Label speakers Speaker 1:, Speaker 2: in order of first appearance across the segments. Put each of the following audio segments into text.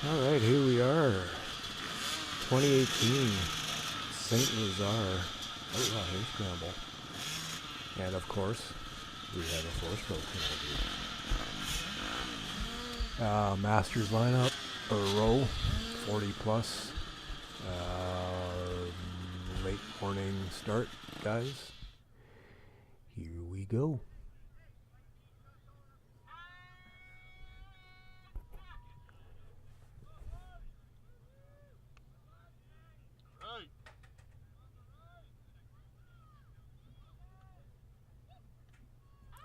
Speaker 1: Alright, here we are. 2018 St. Lazare Outlaw Hare Scramble. And of course, we have a force road penalty. Masters lineup, a row, 40 plus. Late morning start, guys. Here we go.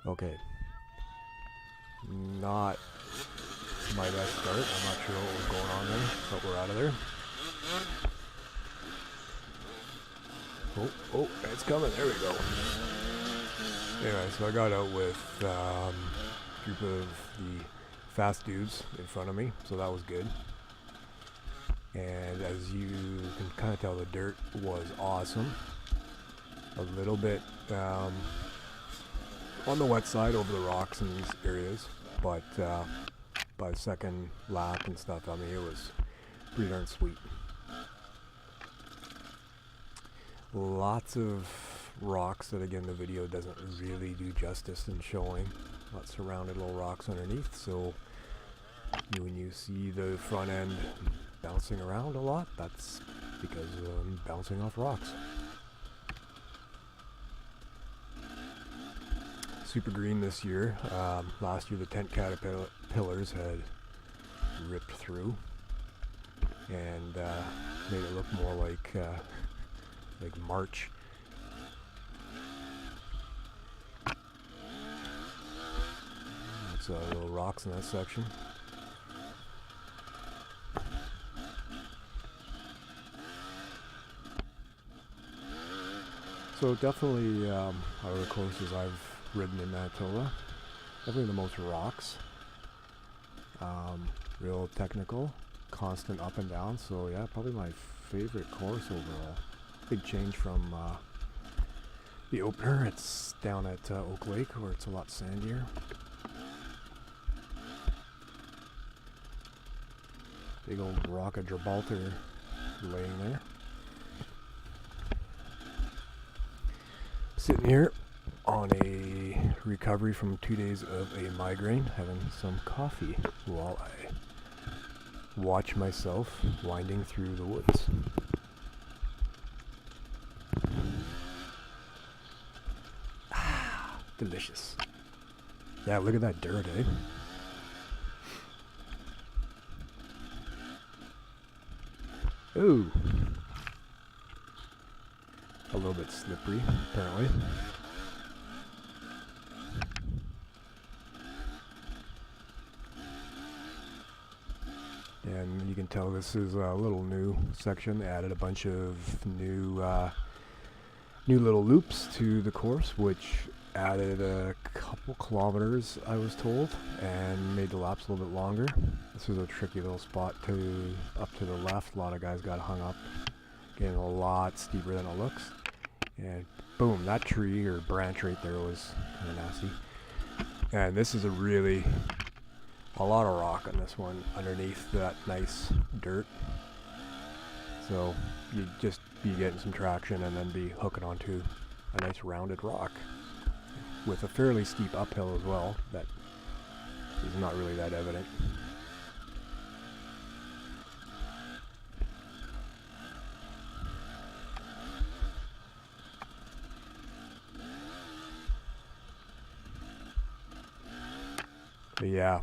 Speaker 1: Okay. Not my best start. I'm not sure what was going on there, but we're out of there. Oh, it's coming. There we go. Anyway, so I got out with a group of the fast dudes in front of me, so that was good. And as you can kind of tell, the dirt was awesome. A little bit on the wet side over the rocks in these areas, but by the second lap and stuff, I mean, it was pretty darn sweet. Lots of rocks that, again, the video doesn't really do justice in showing. Lots of rounded little rocks underneath, so when you see the front end bouncing around a lot, that's because I'm bouncing off rocks. Super green this year. Last year the tent caterpillars had ripped through and made it look more like March. It's little rocks in that section. So definitely out of the courses I've ridden in Manitoba, definitely the most rocks. Real technical, constant up and down. So yeah, probably my favorite course overall. Big change from the opener. It's down at Oak Lake where it's a lot sandier. Big old rock of Gibraltar laying there. Sitting here on a recovery from 2 days of a migraine, having some coffee while I watch myself winding through the woods. Ah, delicious. Yeah, look at that dirt, eh? Ooh. A little bit slippery, apparently. And you can tell this is a little new section. They added a bunch of new little loops to the course, which added a couple kilometers, I was told, and made the laps a little bit longer. This was a tricky little spot up to the left. A lot of guys got hung up, getting a lot steeper than it looks. And boom, that tree or branch right there was kind of nasty. And this is a lot of rock on this one underneath that nice dirt. So you'd just be getting some traction and then be hooking onto a nice rounded rock with a fairly steep uphill as well that is not really that evident. But yeah,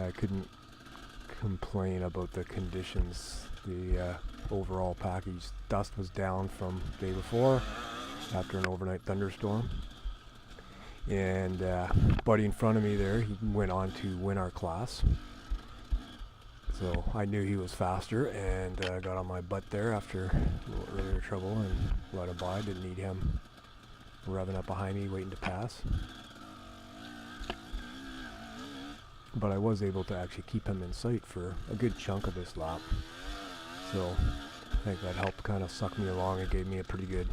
Speaker 1: I couldn't complain about the conditions. The overall package. Dust was down from the day before after an overnight thunderstorm. And buddy in front of me there, he went on to win our class. So I knew he was faster and got on my butt there after a little earlier trouble and let him by. Didn't need him revving up behind me waiting to pass. But I was able to actually keep him in sight for a good chunk of this lap. So I think that helped kind of suck me along and gave me a pretty good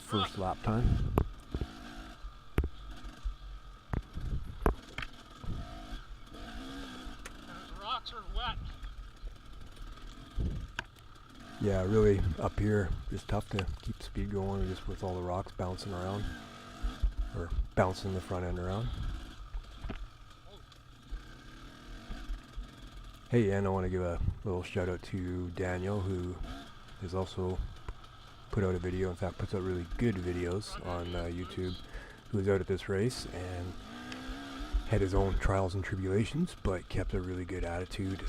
Speaker 1: first lap time.
Speaker 2: Those rocks are wet.
Speaker 1: Yeah, really up here, just tough to keep speed going just with all the rocks bouncing around, or bouncing the front end around. Hey, and I want to give a little shout out to Daniel, who has also put out a video, in fact puts out really good videos on YouTube, who was out at this race and had his own trials and tribulations, but kept a really good attitude.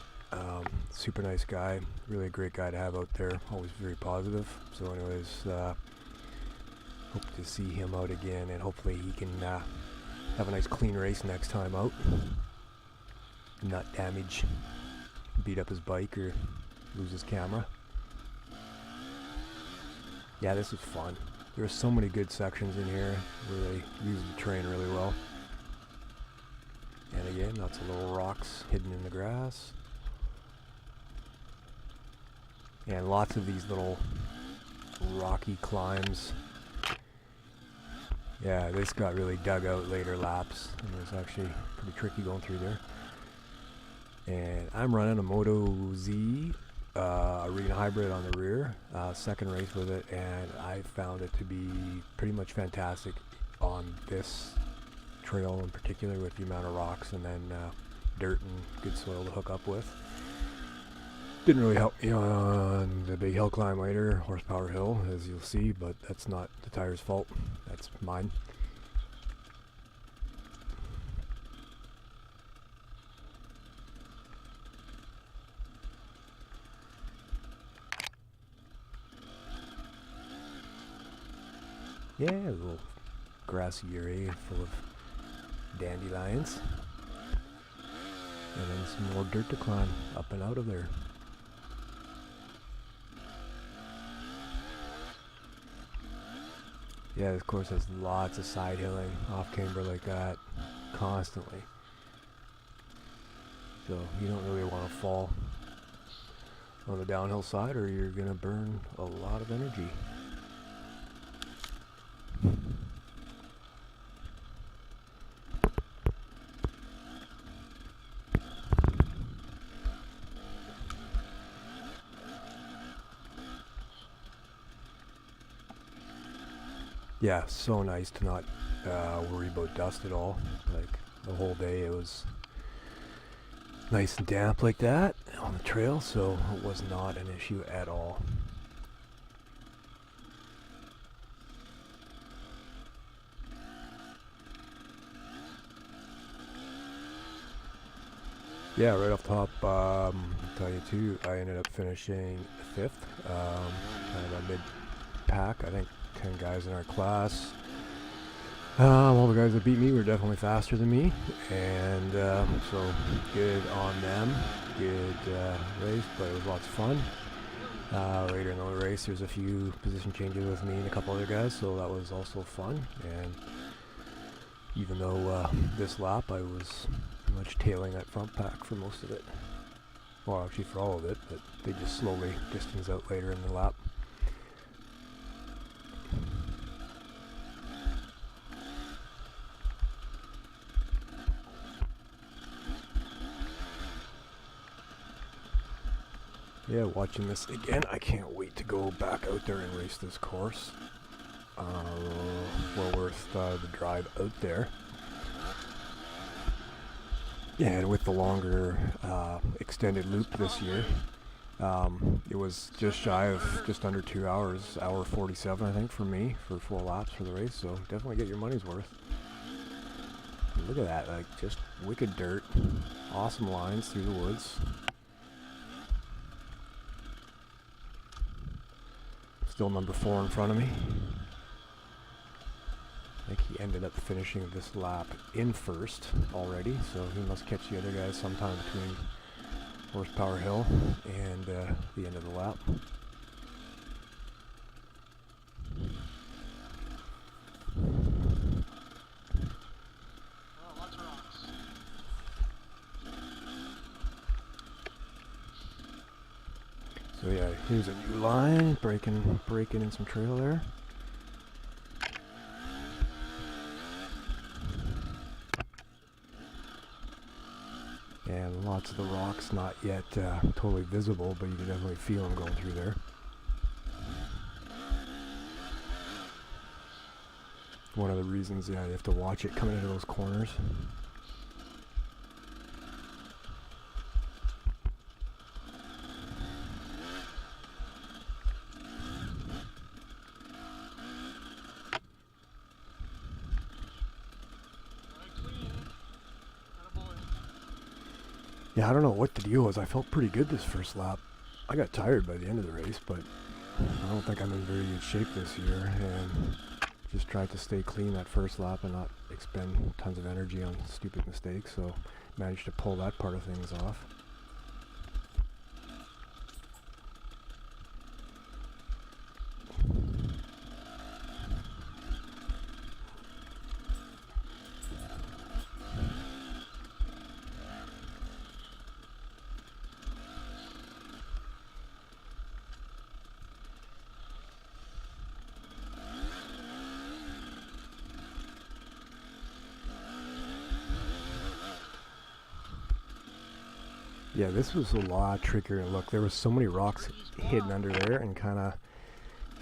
Speaker 1: Super nice guy, really a great guy to have out there, always very positive. So anyways, hope to see him out again, and hopefully he can have a nice clean race next time out, not damage, beat up his bike or lose his camera. Yeah, this was fun. There were so many good sections in here, really used the terrain really well. And again, lots of little rocks hidden in the grass. And lots of these little rocky climbs. Yeah, this got really dug out later laps, and it was actually pretty tricky going through there. And I'm running a Moto Z Arena Hybrid on the rear, second race with it, and I found it to be pretty much fantastic on this trail in particular, with the amount of rocks and then dirt and good soil to hook up with. Didn't really help me on the big hill climb later, horsepower hill, as you'll see, but that's not the tire's fault, that's mine. Yeah, a little grassy area full of dandelions. And then some more dirt to climb up and out of there. Yeah, this course has lots of side hilling off camber like that constantly. So you don't really want to fall on the downhill side, or you're going to burn a lot of energy. Yeah, so nice to not worry about dust at all. Like the whole day it was nice and damp like that on the trail, so it was not an issue at all. Yeah, right off top, I'll tell you too, I ended up finishing 5th, kind of a mid-pack, I think 10 guys in our class. All the guys that beat me were definitely faster than me, and so good on them, good race, but it was lots of fun. Later in the race there's a few position changes with me and a couple other guys, so that was also fun. And even though this lap I was pretty much tailing that front pack for most of it, well actually for all of it, but they just slowly distance out later in the lap. Yeah, watching this again, I can't wait to go back out there and race this course. Well worth the drive out there. Yeah, and with the longer extended loop this year, it was just shy of just under 2 hours, hour 47 I think for me, for 4 laps for the race, so definitely get your money's worth. Look at that, like just wicked dirt, awesome lines through the woods. Still number 4 in front of me. I think he ended up finishing this lap in first already, so he must catch the other guys sometime between Horsepower Hill and the end of the lap. So yeah, here's a new line, breaking in some trail there. And lots of the rocks not yet totally visible, but you can definitely feel them going through there. one of the reasons, yeah, you have to watch it coming into those corners. Yeah, I don't know what the deal was. I felt pretty good this first lap. I got tired by the end of the race, but I don't think I'm in very good shape this year, and just tried to stay clean that first lap and not expend tons of energy on stupid mistakes, so managed to pull that part of things off. Yeah, this was a lot trickier. Look, there was so many rocks hidden under there, and kind of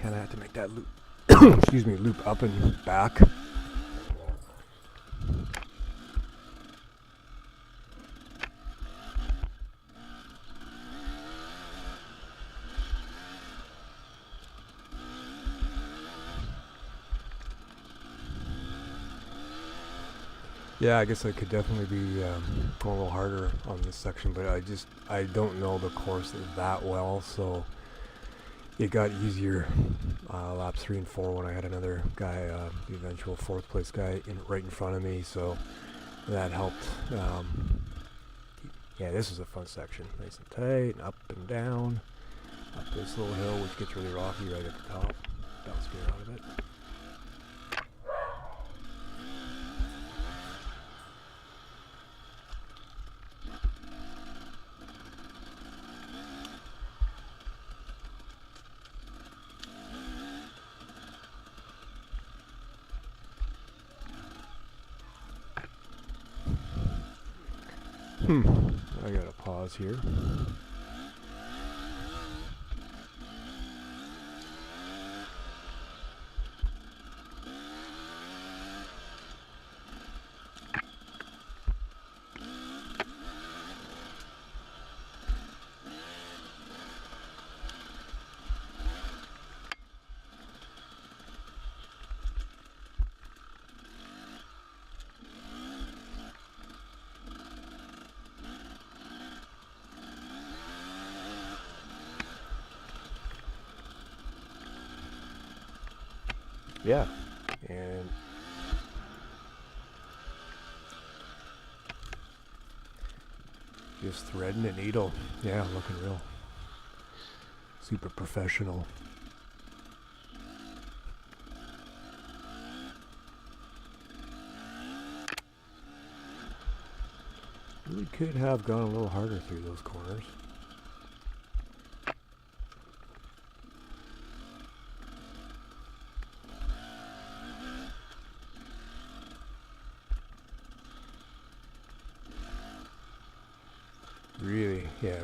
Speaker 1: had to make that loop, excuse me, loop up and back. Yeah, I guess I could definitely be going a little harder on this section, but I don't know the course that well, so it got easier laps 3 and 4 when I had another guy, the eventual 4th place guy, right in front of me, so that helped. Yeah, this is a fun section, nice and tight, and up and down, up this little hill, which gets really rocky right at the top. Bounce gear out of it. I gotta pause here. Yeah, and just threading a needle. Yeah, looking real super professional. Really could have gone a little harder through those corners.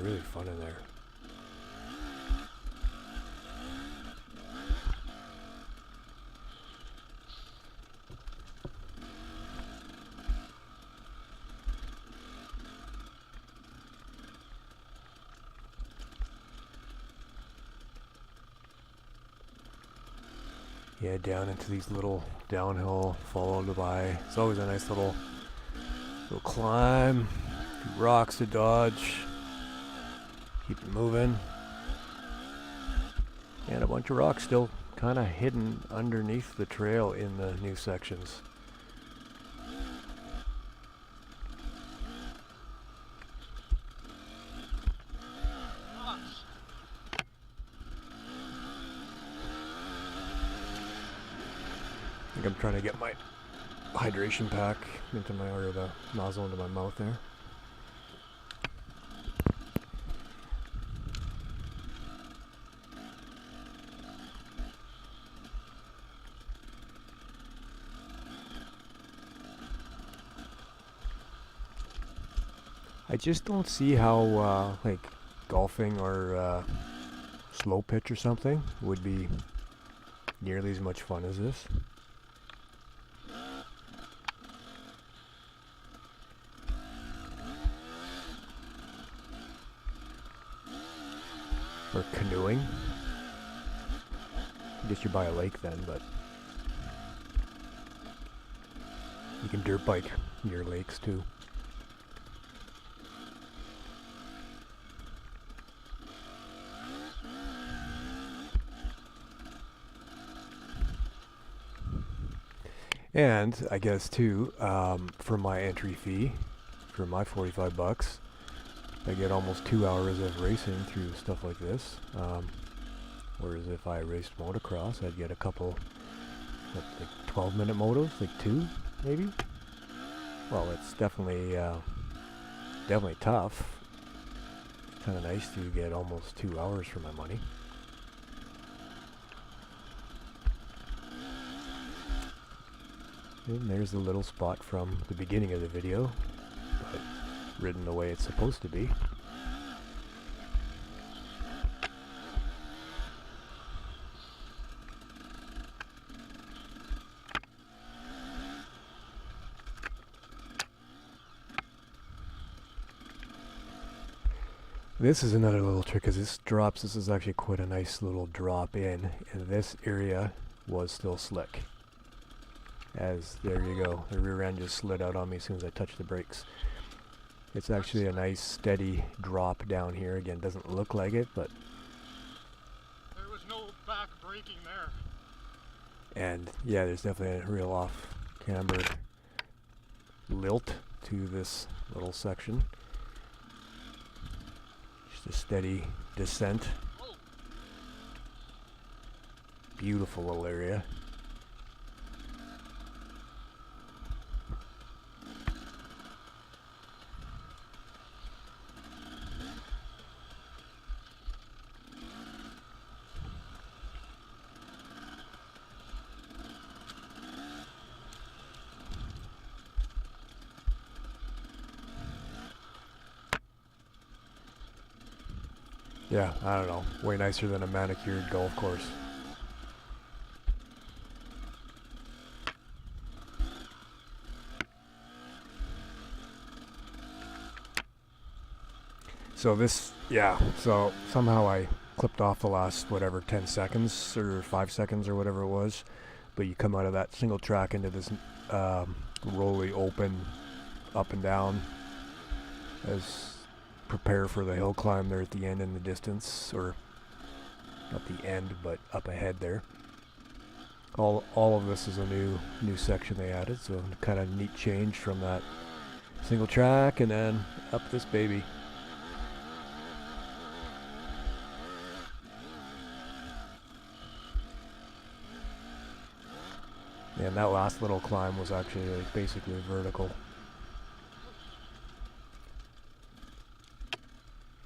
Speaker 1: Really fun in there. Yeah, down into these little downhill, followed by, it's always a nice little climb, rocks to dodge, keep it moving, and a bunch of rocks still kind of hidden underneath the trail in the new sections. I think I'm trying to get my hydration pack into my, or the nozzle into my mouth there. I just don't see how like golfing or slow pitch or something would be nearly as much fun as this. or canoeing. I guess you're by a lake then, but you can dirt bike near lakes too. And I guess too, for my entry fee, for my 45 bucks, I get almost 2 hours of racing through stuff like this. Whereas if I raced motocross, I'd get a couple, like 12-minute motos, like 2 maybe. Well, it's definitely tough. It's kind of nice to get almost 2 hours for my money. And there's the little spot from the beginning of the video, but ridden the way it's supposed to be. This is another little trick, because this is actually quite a nice little drop in, and this area was still slick. As there you go, the rear end just slid out on me as soon as I touched the brakes. It's actually a nice steady drop down here. Again, doesn't look like it, but
Speaker 2: there was no back braking there.
Speaker 1: And yeah, there's definitely a real off-camber lilt to this little section. Just a steady descent. Beautiful little area. Yeah, I don't know. Way nicer than a manicured golf course. So this, yeah, so somehow I clipped off the last, whatever, 10 seconds or 5 seconds or whatever it was. But you come out of that single track into this rolly open up and down as prepare for the hill climb there at the end in the distance, or not the end but up ahead there. All of this is a new section they added, so kind of neat change from that single track and then up this baby. And that last little climb was actually like basically vertical.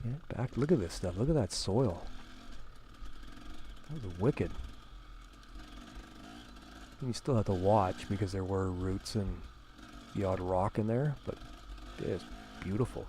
Speaker 1: Yeah, back. Look at this stuff. Look at that soil. That was wicked. And you still have to watch because there were roots and the odd rock in there, but it is beautiful.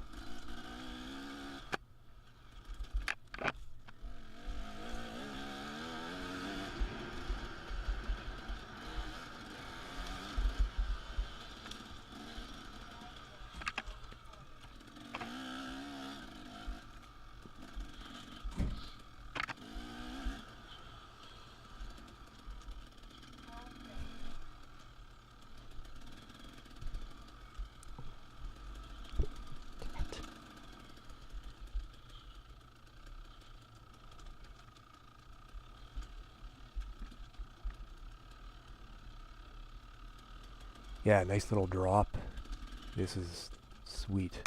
Speaker 1: Yeah, nice little drop. This is sweet.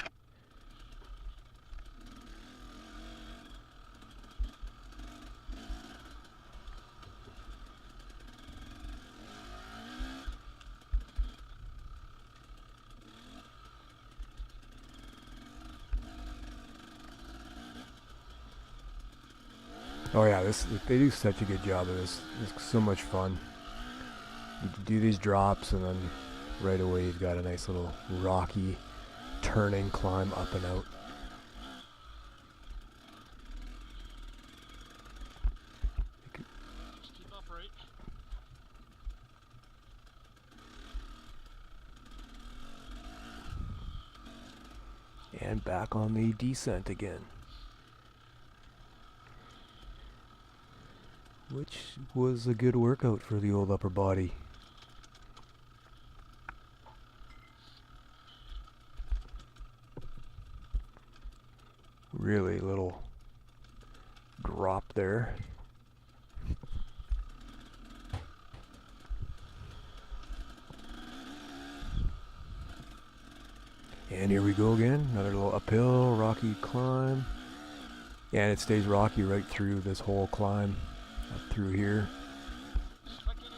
Speaker 1: Oh yeah, they do such a good job of this. It's so much fun. You do these drops and then right away you've got a nice little rocky turning climb up and out.
Speaker 2: Just keep upright.
Speaker 1: And back on the descent again. which was a good workout for the old upper body. Really little drop there. And here we go again, another little uphill, rocky climb. Yeah, and it stays rocky right through this whole climb, up through here.
Speaker 2: Stuck in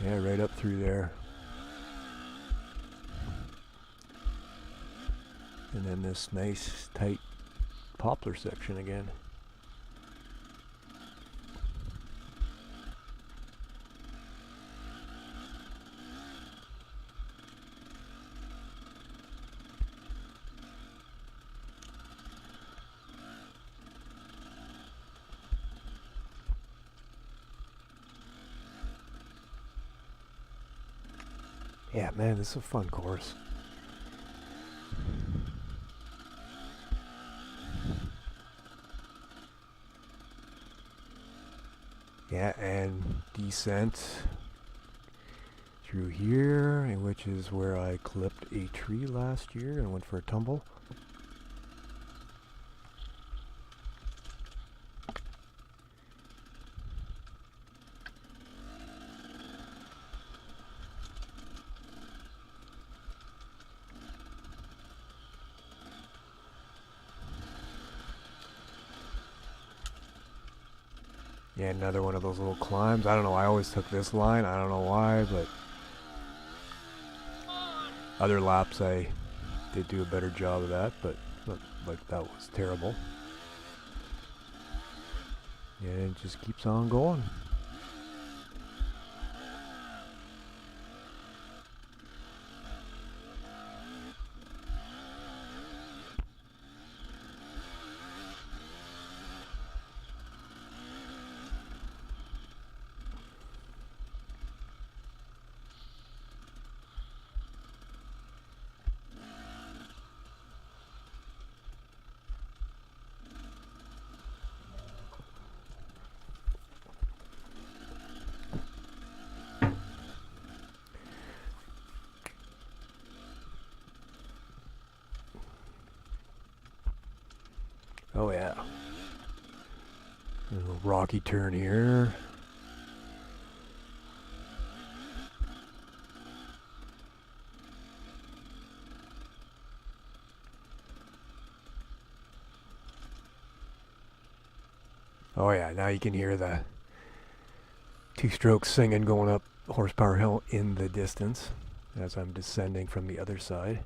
Speaker 2: here.
Speaker 1: Yeah, right up through there. And then this nice, tight poplar section again. Yeah, man, this is a fun course. Yeah, and descent through here, and which is where I clipped a tree last year and went for a tumble. Yeah, another one of those little climbs. I don't know, I always took this line. I don't know why, but other laps I did do a better job of that, but looked like that was terrible. Yeah, it just keeps on going. Oh yeah. A little rocky turn here. Oh yeah, now you can hear the two-stroke singing going up Horsepower Hill in the distance as I'm descending from the other side.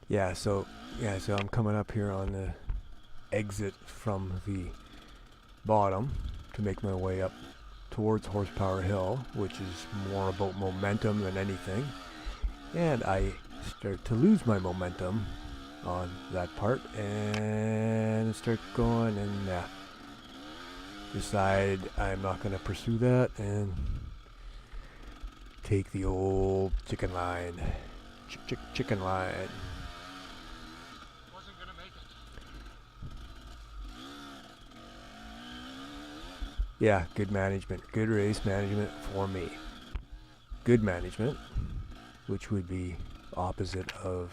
Speaker 1: Yeah, so I'm coming up here on the exit from the bottom to make my way up towards Horsepower Hill, which is more about momentum than anything. And I start to lose my momentum on that part and start going and decide I'm not going to pursue that and take the old chicken line. Chicken line. Yeah, good management, good race management for me. Good management, which would be opposite of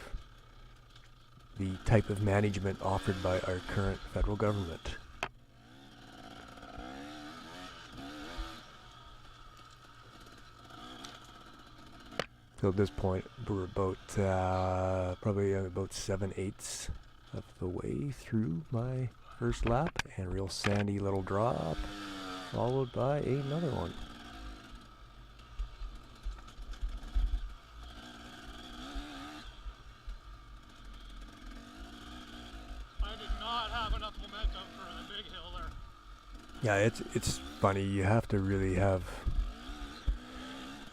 Speaker 1: the type of management offered by our current federal government. So at this point, we're about probably about 7/8 of the way through my first lap, and real sandy little drop, followed by another one.
Speaker 2: I did not have enough momentum for the big hill there.
Speaker 1: Yeah, it's funny. You have to really have,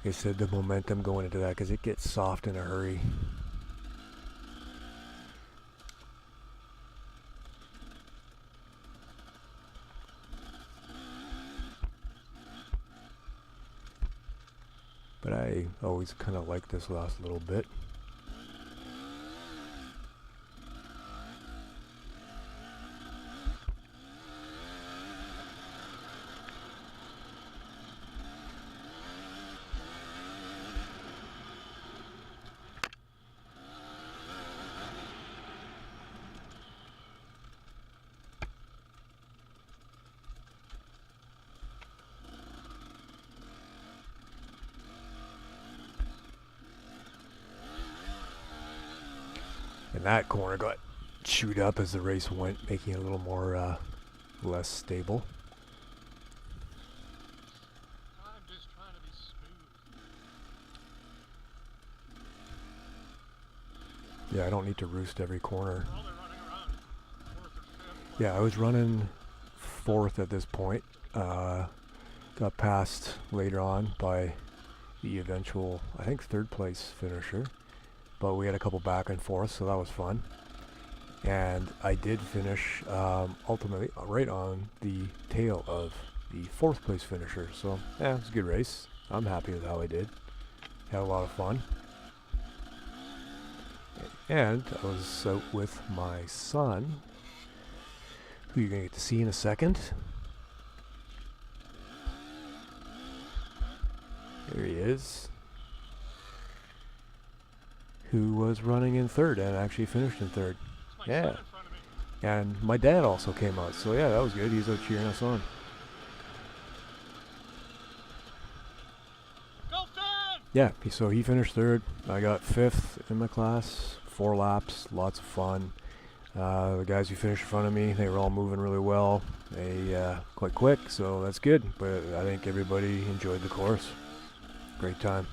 Speaker 1: like I said, the momentum going into that because it gets soft in a hurry. but I always kind of like this last little bit. And that corner got chewed up as the race went, making it a little more less stable.
Speaker 2: I'm just trying to be smooth.
Speaker 1: Yeah, I don't need to roost every corner.
Speaker 2: Well, they're running around 4th or 5th.
Speaker 1: Yeah, I was running 4th at this point. Got passed later on by the eventual, I think, 3rd place finisher. But we had a couple back and forth, so that was fun. And I did finish ultimately right on the tail of the 4th place finisher. So yeah, it was a good race. I'm happy with how I did. Had a lot of fun. And I was out with my son, who you're going to get to see in a second. There he is. Who was running in 3rd and actually finished in 3rd.
Speaker 2: It's my son in front of me.
Speaker 1: And my dad also came out, so yeah, that was good. He's out cheering us on.
Speaker 2: Go, Dad!
Speaker 1: Yeah, so he finished 3rd. I got 5th in my class. 4 laps, lots of fun. The guys who finished in front of me, they were all moving really well. They quite quick, so that's good. But I think everybody enjoyed the course. Great time.